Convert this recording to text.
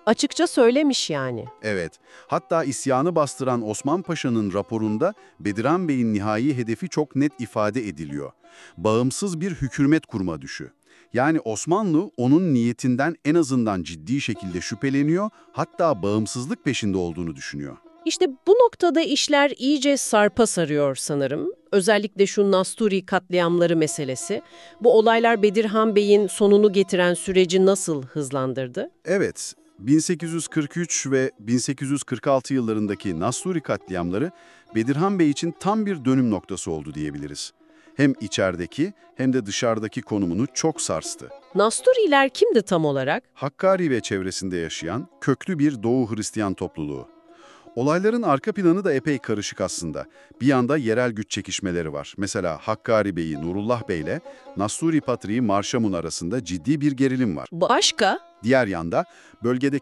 Açıkça söylemiş yani. Evet, hatta isyanı bastıran Osman Paşa'nın raporunda Bediran Bey'in nihai hedefi çok net ifade ediliyor. Bağımsız bir hükümet kurma düşü. Yani Osmanlı onun niyetinden en azından ciddi şekilde şüpheleniyor, hatta bağımsızlık peşinde olduğunu düşünüyor. İşte bu noktada işler iyice sarpa sarıyor sanırım. Özellikle şu Nasturi katliamları meselesi. Bu olaylar Bedirhan Bey'in sonunu getiren süreci nasıl hızlandırdı? Evet, 1843 ve 1846 yıllarındaki Nasturi katliamları Bedirhan Bey için tam bir dönüm noktası oldu diyebiliriz. Hem içerideki hem de dışarıdaki konumunu çok sarstı. Nasturiler kimdi tam olarak? Hakkari ve çevresinde yaşayan köklü bir Doğu Hristiyan topluluğu. Olayların arka planı da epey karışık aslında. Bir yanda yerel güç çekişmeleri var. Mesela Hakkari Bey'i Nurullah Bey ile Nasturi Patriği Marşamun arasında ciddi bir gerilim var. Başka? Diğer yanda bölgede